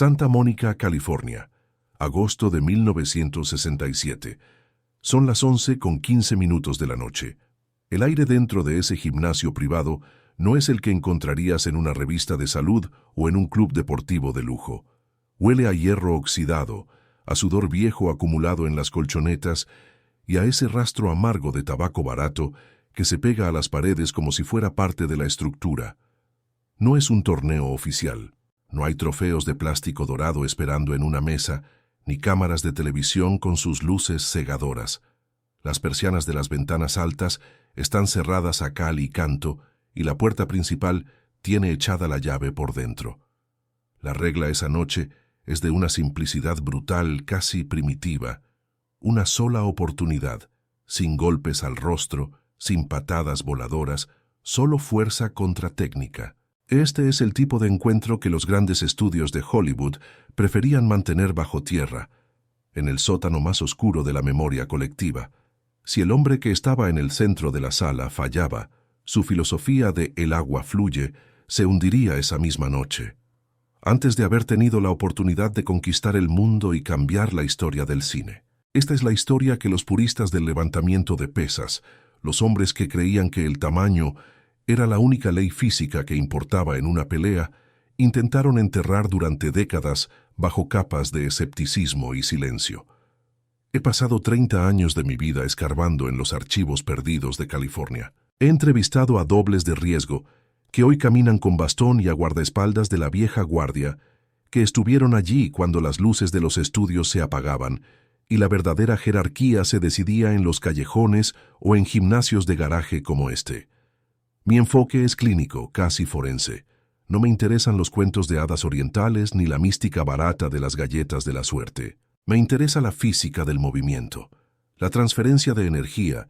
Santa Mónica, California, agosto de 1967. Son las 11:15 de la noche. El aire dentro de ese gimnasio privado no es el que encontrarías en una revista de salud o en un club deportivo de lujo. Huele a hierro oxidado, a sudor viejo acumulado en las colchonetas y a ese rastro amargo de tabaco barato que se pega a las paredes como si fuera parte de la estructura. No es un torneo oficial. No hay trofeos de plástico dorado esperando en una mesa, ni cámaras de televisión con sus luces cegadoras. Las persianas de las ventanas altas están cerradas a cal y canto, y la puerta principal tiene echada la llave por dentro. La regla esa noche es de una simplicidad brutal, casi primitiva. Una sola oportunidad, sin golpes al rostro, sin patadas voladoras, solo fuerza contra técnica. Este es el tipo de encuentro que los grandes estudios de Hollywood preferían mantener bajo tierra, en el sótano más oscuro de la memoria colectiva. Si el hombre que estaba en el centro de la sala fallaba, su filosofía de "el agua fluye" se hundiría esa misma noche. Antes de haber tenido la oportunidad de conquistar el mundo y cambiar la historia del cine. Esta es la historia que los puristas del levantamiento de pesas, los hombres que creían que el tamaño era la única ley física que importaba en una pelea, intentaron enterrar durante décadas bajo capas de escepticismo y silencio. He pasado 30 años de mi vida escarbando en los archivos perdidos de California. He entrevistado a dobles de riesgo que hoy caminan con bastón y a guardaespaldas de la vieja guardia, que estuvieron allí cuando las luces de los estudios se apagaban y la verdadera jerarquía se decidía en los callejones o en gimnasios de garaje como este. Mi enfoque es clínico, casi forense. No me interesan los cuentos de hadas orientales ni la mística barata de las galletas de la suerte. Me interesa la física del movimiento, la transferencia de energía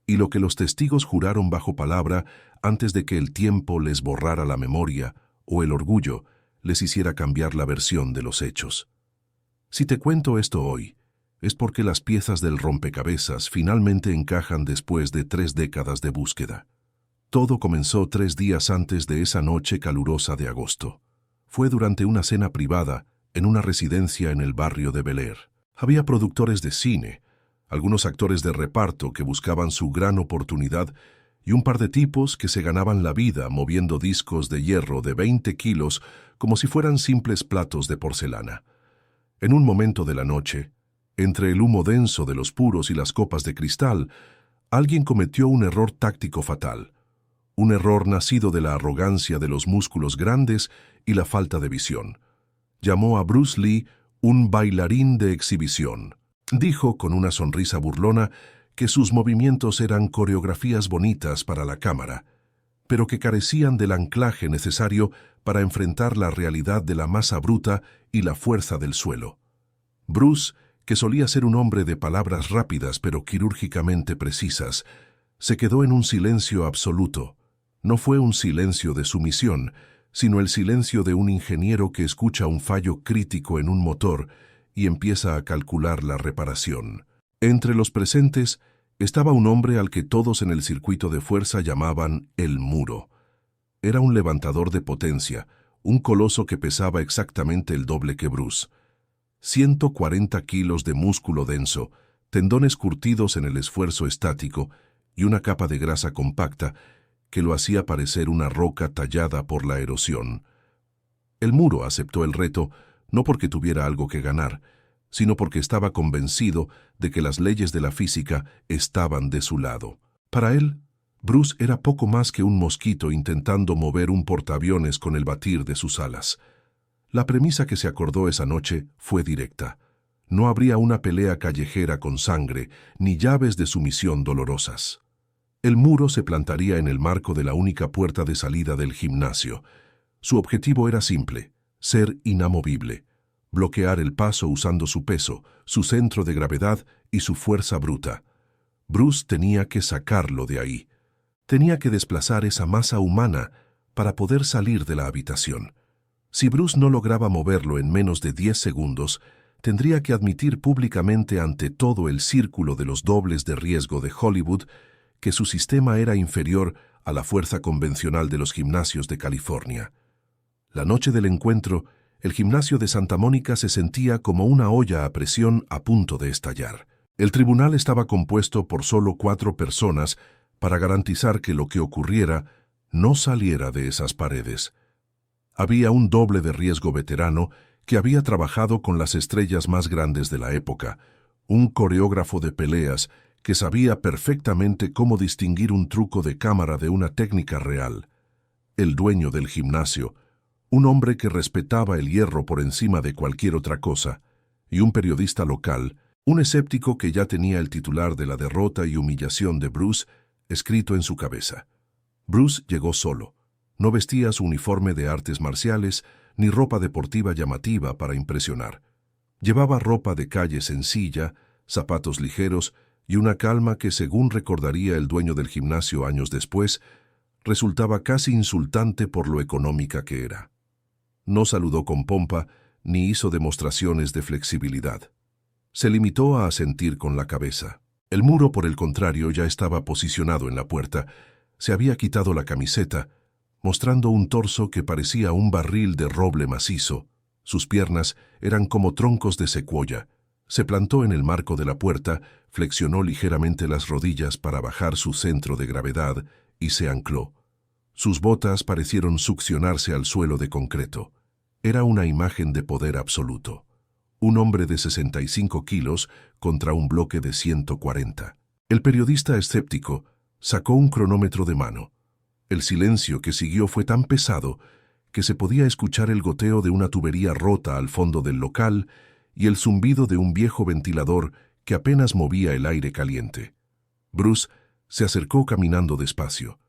y lo que los testigos juraron bajo palabra antes de que el tiempo les borrara la memoria o el orgullo les hiciera cambiar la versión de los hechos. Si te cuento esto hoy, es porque las piezas del rompecabezas finalmente encajan después de 3 décadas de búsqueda. Todo comenzó 3 días antes de esa noche calurosa de agosto. Fue durante una cena privada en una residencia en el barrio de Bel Air. Había productores de cine, algunos actores de reparto que buscaban su gran oportunidad y un par de tipos que se ganaban la vida moviendo discos de hierro de 20 kilos como si fueran simples platos de porcelana. En un momento de la noche, entre el humo denso de los puros y las copas de cristal, alguien cometió un error táctico fatal. Un error nacido de la arrogancia de los músculos grandes y la falta de visión. Llamó a Bruce Lee un bailarín de exhibición. Dijo con una sonrisa burlona que sus movimientos eran coreografías bonitas para la cámara, pero que carecían del anclaje necesario para enfrentar la realidad de la masa bruta y la fuerza del suelo. Bruce, que solía ser un hombre de palabras rápidas pero quirúrgicamente precisas, se quedó en un silencio absoluto. No fue un silencio de sumisión, sino el silencio de un ingeniero que escucha un fallo crítico en un motor y empieza a calcular la reparación. Entre los presentes estaba un hombre al que todos en el circuito de fuerza llamaban el Muro. Era un levantador de potencia, un coloso que pesaba exactamente el doble que Bruce. 140 kilos de músculo denso, tendones curtidos en el esfuerzo estático y una capa de grasa compacta que lo hacía parecer una roca tallada por la erosión. El Muro aceptó el reto no porque tuviera algo que ganar, sino porque estaba convencido de que las leyes de la física estaban de su lado. Para él, Bruce era poco más que un mosquito intentando mover un portaaviones con el batir de sus alas. La premisa que se acordó esa noche fue directa. No habría una pelea callejera con sangre, ni llaves de sumisión dolorosas. El Muro se plantaría en el marco de la única puerta de salida del gimnasio. Su objetivo era simple, ser inamovible, bloquear el paso usando su peso, su centro de gravedad y su fuerza bruta. Bruce tenía que sacarlo de ahí. Tenía que desplazar esa masa humana para poder salir de la habitación. Si Bruce no lograba moverlo en menos de 10 segundos, tendría que admitir públicamente ante todo el círculo de los dobles de riesgo de Hollywood que su sistema era inferior a la fuerza convencional de los gimnasios de California. La noche del encuentro El gimnasio de Santa Mónica se sentía como una olla a presión a punto de estallar. El tribunal estaba compuesto por solo 4 personas para garantizar que lo que ocurriera no saliera de esas paredes. Había un doble de riesgo veterano que había trabajado con las estrellas más grandes de la época, un coreógrafo de peleas que sabía perfectamente cómo distinguir un truco de cámara de una técnica real, el dueño del gimnasio, un hombre que respetaba el hierro por encima de cualquier otra cosa, y un periodista local, un escéptico que ya tenía el titular de la derrota y humillación de Bruce escrito en su cabeza. Bruce llegó solo. No vestía su uniforme de artes marciales ni ropa deportiva llamativa para impresionar. Llevaba ropa de calle sencilla, zapatos ligeros y una calma que, según recordaría el dueño del gimnasio años después, resultaba casi insultante por lo económica que era. No saludó con pompa ni hizo demostraciones de flexibilidad. Se limitó a asentir con la cabeza. El muro, por el contrario, ya estaba posicionado en la puerta. Se había quitado la camiseta, mostrando un torso que parecía un barril de roble macizo. Sus piernas eran como troncos de secuoya. Se plantó en el marco de la puerta, flexionó ligeramente las rodillas para bajar su centro de gravedad y se ancló. Sus botas parecieron succionarse al suelo de concreto. Era una imagen de poder absoluto. Un hombre de 65 kilos contra un bloque de 140. El periodista escéptico sacó un cronómetro de mano. El silencio que siguió fue tan pesado que se podía escuchar el goteo de una tubería rota al fondo del local y el zumbido de un viejo ventilador que apenas movía el aire caliente. Bruce se acercó caminando despacio.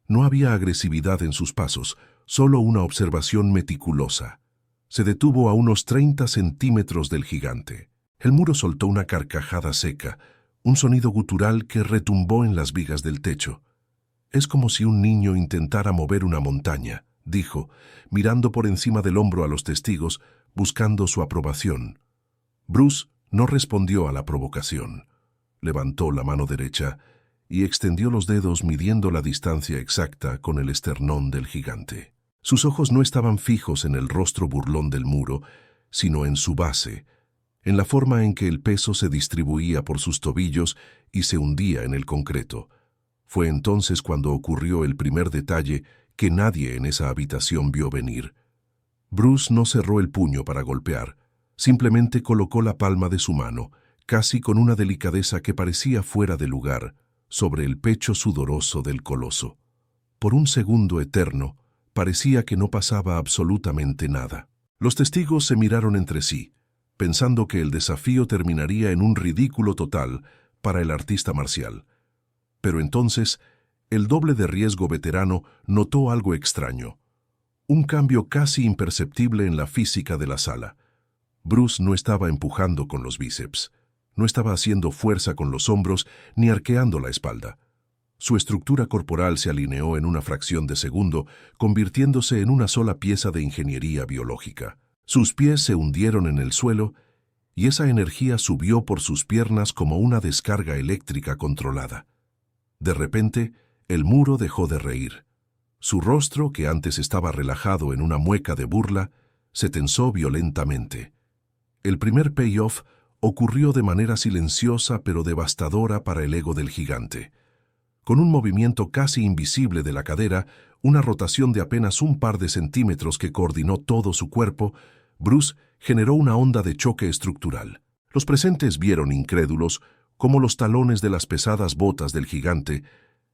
No había agresividad en sus pasos, solo una observación meticulosa. Se detuvo a unos 30 centímetros del gigante. El muro soltó una carcajada seca, un sonido gutural que retumbó en las vigas del techo. «Es como si un niño intentara mover una montaña», dijo, mirando por encima del hombro a los testigos, buscando su aprobación. Bruce no respondió a la provocación. Levantó la mano derecha y extendió los dedos midiendo la distancia exacta con el esternón del gigante. Sus ojos no estaban fijos en el rostro burlón del muro, sino en su base, en la forma en que el peso se distribuía por sus tobillos y se hundía en el concreto. Fue entonces cuando ocurrió el primer detalle que nadie en esa habitación vio venir. Bruce no cerró el puño para golpear, simplemente colocó la palma de su mano, casi con una delicadeza que parecía fuera de lugar, sobre el pecho sudoroso del coloso. Por un segundo eterno, parecía que no pasaba absolutamente nada. Los testigos se miraron entre sí, pensando que el desafío terminaría en un ridículo total para el artista marcial. Pero entonces, el doble de riesgo veterano notó algo extraño. Un cambio casi imperceptible en la física de la sala. Bruce no estaba empujando con los bíceps, no estaba haciendo fuerza con los hombros ni arqueando la espalda. Su estructura corporal se alineó en una fracción de segundo, convirtiéndose en una sola pieza de ingeniería biológica. Sus pies se hundieron en el suelo y esa energía subió por sus piernas como una descarga eléctrica controlada. De repente, el muro dejó de reír. Su rostro, que antes estaba relajado en una mueca de burla, se tensó violentamente. El primer payoff ocurrió de manera silenciosa pero devastadora para el ego del gigante. Con un movimiento casi invisible de la cadera, una rotación de apenas un par de centímetros que coordinó todo su cuerpo, Bruce generó una onda de choque estructural. Los presentes vieron incrédulos cómo los talones de las pesadas botas del gigante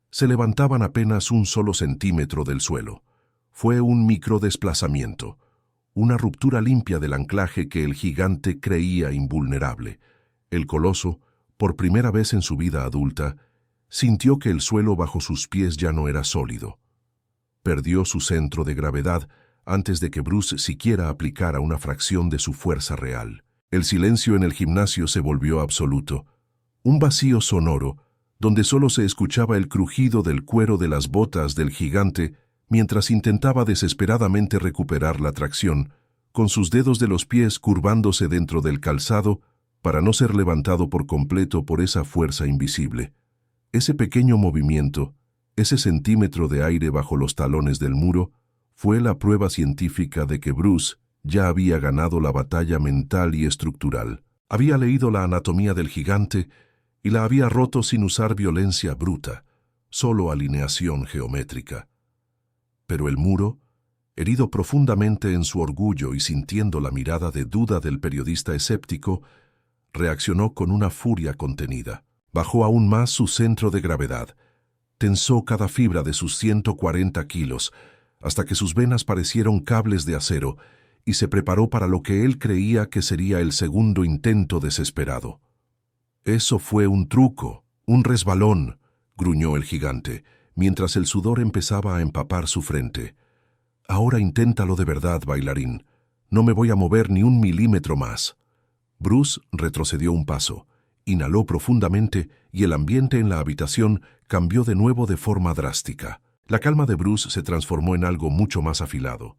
se levantaban apenas un solo centímetro del suelo. Fue un microdesplazamiento, una ruptura limpia del anclaje que el gigante creía invulnerable. El coloso, por primera vez en su vida adulta, sintió que el suelo bajo sus pies ya no era sólido. Perdió su centro de gravedad antes de que Bruce siquiera aplicara una fracción de su fuerza real. El silencio en el gimnasio se volvió absoluto. Un vacío sonoro, donde solo se escuchaba el crujido del cuero de las botas del gigante mientras intentaba desesperadamente recuperar la tracción, con sus dedos de los pies curvándose dentro del calzado para no ser levantado por completo por esa fuerza invisible. Ese pequeño movimiento, ese centímetro de aire bajo los talones del muro, fue la prueba científica de que Bruce Ya había ganado la batalla mental y estructural. Había leído la anatomía del gigante y la había roto sin usar violencia bruta, solo alineación geométrica. Pero el muro, herido profundamente en su orgullo y sintiendo la mirada de duda del periodista escéptico, reaccionó con una furia contenida. Bajó aún más su centro de gravedad, tensó cada fibra de sus 140 kilos, hasta que sus venas parecieron cables de acero, y se preparó para lo que él creía que sería el segundo intento desesperado. «Eso fue un truco, un resbalón», gruñó el gigante, mientras el sudor empezaba a empapar su frente. «Ahora inténtalo de verdad, bailarín. No me voy a mover ni un milímetro más». Bruce retrocedió un paso, inhaló profundamente y el ambiente en la habitación cambió de nuevo de forma drástica. La calma de Bruce se transformó en algo mucho más afilado.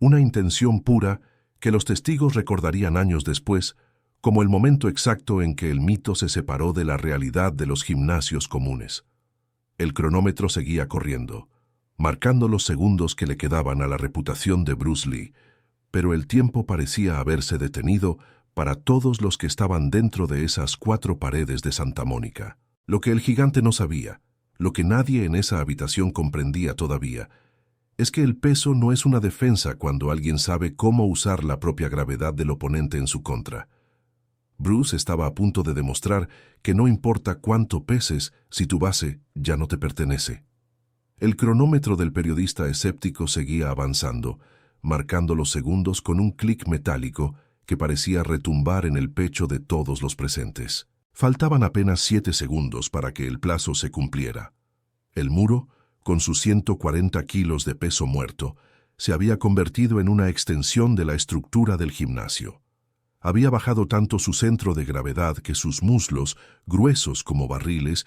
Una intención pura que los testigos recordarían años después como el momento exacto en que el mito se separó de la realidad de los gimnasios comunes. El cronómetro seguía corriendo, marcando los segundos que le quedaban a la reputación de Bruce Lee, pero el tiempo parecía haberse detenido para todos los que estaban dentro de esas 4 paredes de Santa Mónica. Lo que el gigante no sabía, lo que nadie en esa habitación comprendía todavía, es que el peso no es una defensa cuando alguien sabe cómo usar la propia gravedad del oponente en su contra. Bruce estaba a punto de demostrar que no importa cuánto peses si tu base ya no te pertenece. El cronómetro del periodista escéptico seguía avanzando, marcando los segundos con un clic metálico que parecía retumbar en el pecho de todos los presentes. Faltaban apenas 7 segundos para que el plazo se cumpliera. El muro, con sus 140 kilos de peso muerto, se había convertido en una extensión de la estructura del gimnasio. Había bajado tanto su centro de gravedad que sus muslos, gruesos como barriles,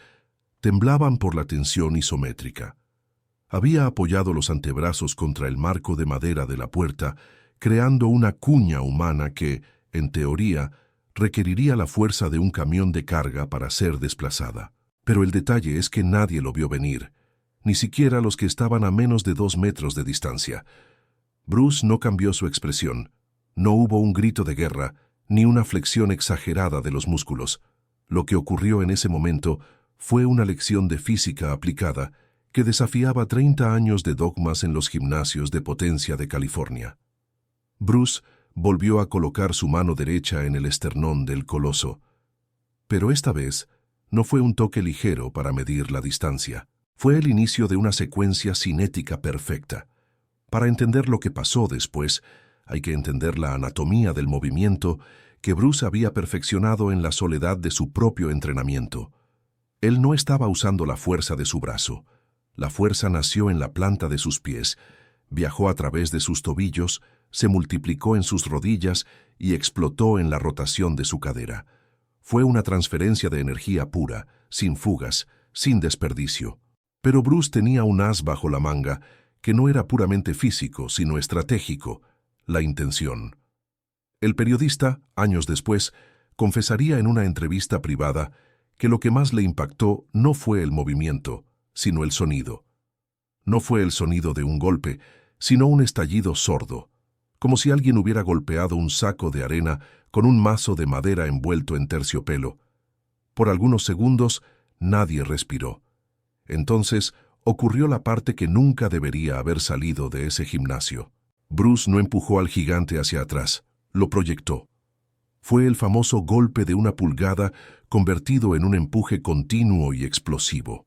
temblaban por la tensión isométrica. Había apoyado los antebrazos contra el marco de madera de la puerta, creando una cuña humana que, en teoría, requeriría la fuerza de un camión de carga para ser desplazada. Pero el detalle es que nadie lo vio venir, ni siquiera los que estaban a menos de 2 metros de distancia. Bruce no cambió su expresión. No hubo un grito de guerra, ni una flexión exagerada de los músculos. Lo que ocurrió en ese momento fue una lección de física aplicada que desafiaba 30 años de dogmas en los gimnasios de potencia de California. Bruce volvió a colocar su mano derecha en el esternón del coloso. Pero esta vez no fue un toque ligero para medir la distancia. Fue el inicio de una secuencia cinética perfecta. Para entender lo que pasó después, hay que entender la anatomía del movimiento que Bruce había perfeccionado en la soledad de su propio entrenamiento. Él no estaba usando la fuerza de su brazo. La fuerza nació en la planta de sus pies, viajó a través de sus tobillos, se multiplicó en sus rodillas y explotó en la rotación de su cadera. Fue una transferencia de energía pura, sin fugas, sin desperdicio. Pero Bruce tenía un as bajo la manga que no era puramente físico, sino estratégico: la intención. El periodista, años después, confesaría en una entrevista privada que lo que más le impactó no fue el movimiento, sino el sonido. No fue el sonido de un golpe, sino un estallido sordo, como si alguien hubiera golpeado un saco de arena con un mazo de madera envuelto en terciopelo. Por algunos segundos, nadie respiró. Entonces, ocurrió la parte que nunca debería haber salido de ese gimnasio. Bruce no empujó al gigante hacia atrás, lo proyectó. Fue el famoso golpe de 1 pulgada convertido en un empuje continuo y explosivo.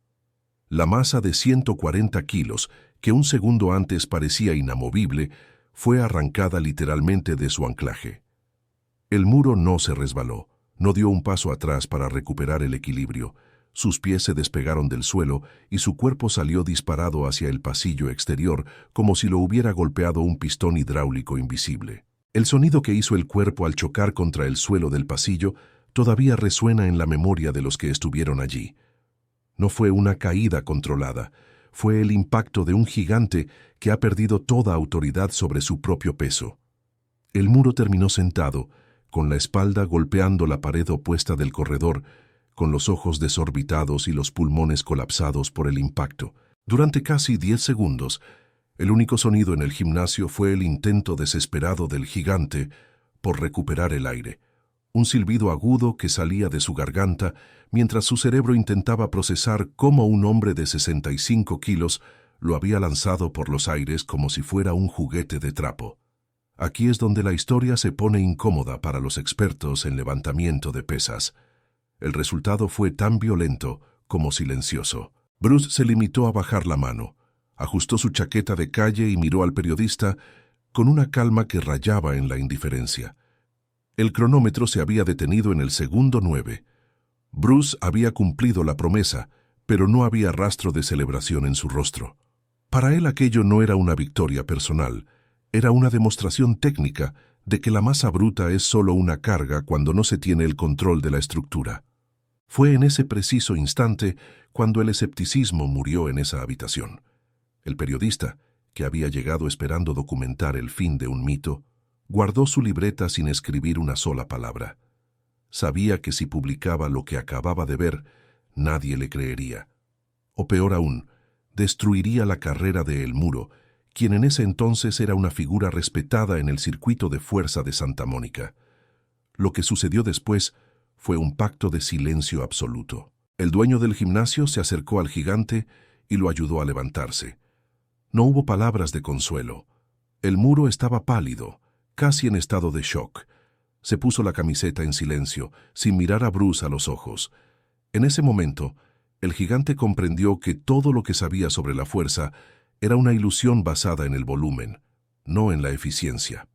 La masa de 140 kilos, que un segundo antes parecía inamovible, fue arrancada literalmente de su anclaje. El muro no se resbaló, no dio un paso atrás para recuperar el equilibrio. Sus pies se despegaron del suelo y su cuerpo salió disparado hacia el pasillo exterior como si lo hubiera golpeado un pistón hidráulico invisible. El sonido que hizo el cuerpo al chocar contra el suelo del pasillo todavía resuena en la memoria de los que estuvieron allí. No fue una caída controlada, fue el impacto de un gigante que ha perdido toda autoridad sobre su propio peso. El muro terminó sentado, con la espalda golpeando la pared opuesta del corredor, con los ojos desorbitados y los pulmones colapsados por el impacto. Durante casi 10 segundos, El único sonido en el gimnasio fue el intento desesperado del gigante por recuperar el aire, un silbido agudo que salía de su garganta mientras su cerebro intentaba procesar cómo un hombre de 65 kilos lo había lanzado por los aires como si fuera un juguete de trapo. Aquí es donde la historia se pone incómoda para los expertos en levantamiento de pesas. El resultado fue tan violento como silencioso. Bruce se limitó a bajar la mano, ajustó su chaqueta de calle y miró al periodista con una calma que rayaba en la indiferencia. El cronómetro se había detenido en el segundo 9. Bruce había cumplido la promesa, pero no había rastro de celebración en su rostro. Para él aquello no era una victoria personal, era una demostración técnica de que la masa bruta es solo una carga cuando no se tiene el control de la estructura. Fue en ese preciso instante cuando el escepticismo murió en esa habitación. El periodista, que había llegado esperando documentar el fin de un mito, guardó su libreta sin escribir una sola palabra. Sabía que si publicaba lo que acababa de ver, nadie le creería. O peor aún, destruiría la carrera de El Muro, quien en ese entonces era una figura respetada en el circuito de fuerza de Santa Mónica. Lo que sucedió después fue un pacto de silencio absoluto. El dueño del gimnasio se acercó al gigante y lo ayudó a levantarse. No hubo palabras de consuelo. El Muro estaba pálido, casi en estado de shock. Se puso la camiseta en silencio, sin mirar a Bruce a los ojos. En ese momento, el gigante comprendió que todo lo que sabía sobre la fuerza era una ilusión basada en el volumen, no en la eficiencia.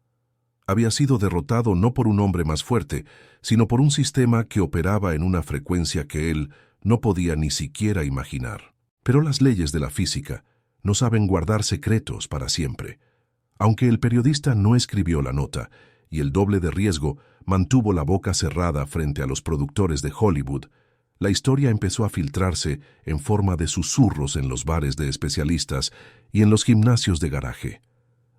Había sido derrotado no por un hombre más fuerte, sino por un sistema que operaba en una frecuencia que él no podía ni siquiera imaginar. Pero las leyes de la física no saben guardar secretos para siempre. Aunque el periodista no escribió la nota y el doble de riesgo mantuvo la boca cerrada frente a los productores de Hollywood, la historia empezó a filtrarse en forma de susurros en los bares de especialistas y en los gimnasios de garaje.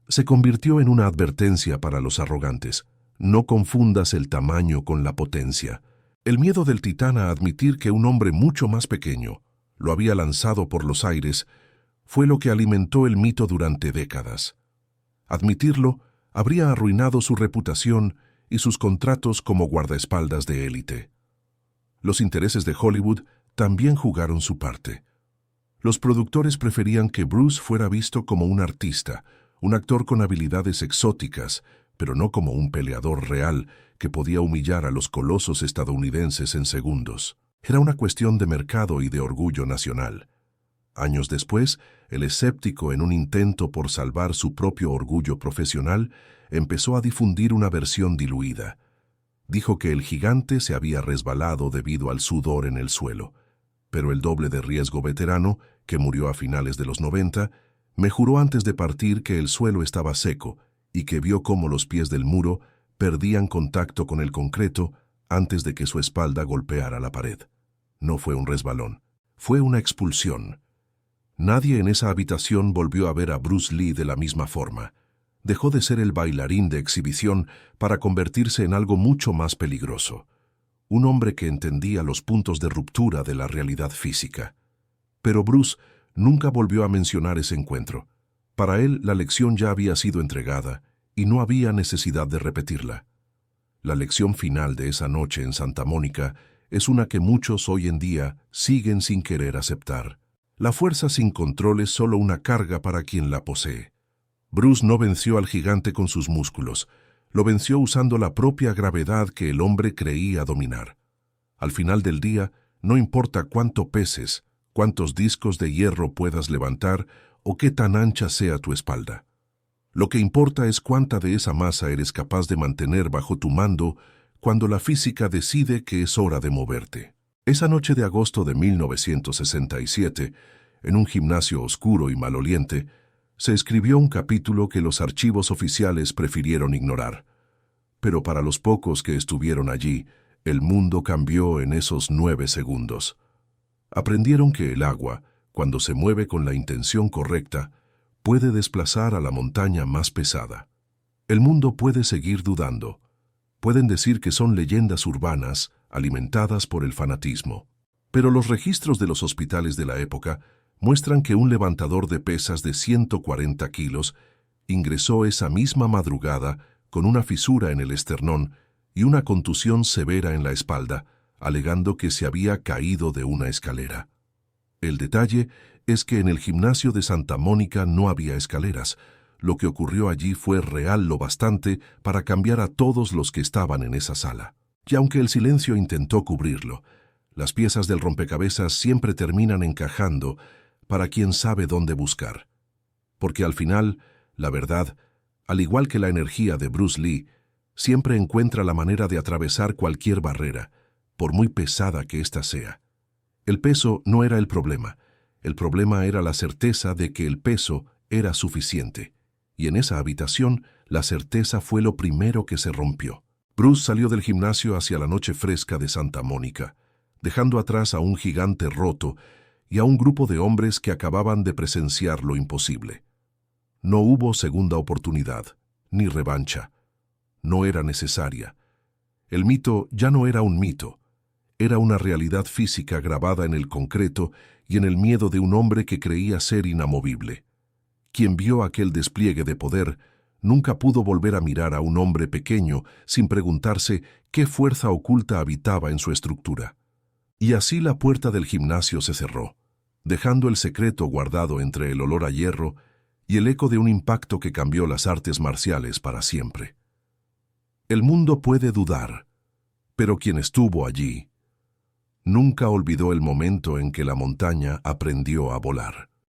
Se convirtió en una advertencia para los arrogantes. No confundas el tamaño con la potencia. El miedo del titán a admitir que un hombre mucho más pequeño lo había lanzado por los aires fue lo que alimentó el mito durante décadas. Admitirlo habría arruinado su reputación y sus contratos como guardaespaldas de élite. Los intereses de Hollywood también jugaron su parte. Los productores preferían que Bruce fuera visto como un artista, un actor con habilidades exóticas, pero no como un peleador real que podía humillar a los colosos estadounidenses en segundos. Era una cuestión de mercado y de orgullo nacional. Años después, el escéptico, en un intento por salvar su propio orgullo profesional, empezó a difundir una versión diluida. Dijo que el gigante se había resbalado debido al sudor en el suelo, pero el doble de riesgo veterano, que murió a finales de los 90, me juró antes de partir que el suelo estaba seco y que vio cómo los pies del muro perdían contacto con el concreto antes de que su espalda golpeara la pared. No fue un resbalón, fue una expulsión. Nadie en esa habitación volvió a ver a Bruce Lee de la misma forma. Dejó de ser el bailarín de exhibición para convertirse en algo mucho más peligroso. Un hombre que entendía los puntos de ruptura de la realidad física. Pero Bruce nunca volvió a mencionar ese encuentro. Para él, la lección ya había sido entregada y no había necesidad de repetirla. La lección final de esa noche en Santa Mónica es una que muchos hoy en día siguen sin querer aceptar. La fuerza sin control es solo una carga para quien la posee. Bruce no venció al gigante con sus músculos, lo venció usando la propia gravedad que el hombre creía dominar. Al final del día, no importa cuánto peses, cuántos discos de hierro puedas levantar o qué tan ancha sea tu espalda. Lo que importa es cuánta de esa masa eres capaz de mantener bajo tu mando cuando la física decide que es hora de moverte. Esa noche de agosto de 1967, en un gimnasio oscuro y maloliente, se escribió un capítulo que los archivos oficiales prefirieron ignorar. Pero para los pocos que estuvieron allí, el mundo cambió en esos 9 segundos. Aprendieron que el agua, cuando se mueve con la intención correcta, puede desplazar a la montaña más pesada. El mundo puede seguir dudando. Pueden decir que son leyendas urbanas alimentadas por el fanatismo. Pero los registros de los hospitales de la época muestran que un levantador de pesas de 140 kilos ingresó esa misma madrugada con una fisura en el esternón y una contusión severa en la espalda, alegando que se había caído de una escalera. El detalle es que en el gimnasio de Santa Mónica no había escaleras. Lo que ocurrió allí fue real lo bastante para cambiar a todos los que estaban en esa sala. Y aunque el silencio intentó cubrirlo, las piezas del rompecabezas siempre terminan encajando para quien sabe dónde buscar. Porque al final, la verdad, al igual que la energía de Bruce Lee, siempre encuentra la manera de atravesar cualquier barrera, por muy pesada que ésta sea. El peso no era el problema era la certeza de que el peso era suficiente. Y en esa habitación, la certeza fue lo primero que se rompió. Bruce salió del gimnasio hacia la noche fresca de Santa Mónica, dejando atrás a un gigante roto y a un grupo de hombres que acababan de presenciar lo imposible. No hubo segunda oportunidad, ni revancha. No era necesaria. El mito ya no era un mito. Era una realidad física grabada en el concreto y en el miedo de un hombre que creía ser inamovible. Quien vio aquel despliegue de poder nunca pudo volver a mirar a un hombre pequeño sin preguntarse qué fuerza oculta habitaba en su estructura. Y así la puerta del gimnasio se cerró, dejando el secreto guardado entre el olor a hierro y el eco de un impacto que cambió las artes marciales para siempre. El mundo puede dudar, pero quien estuvo allí nunca olvidó el momento en que la montaña aprendió a volar.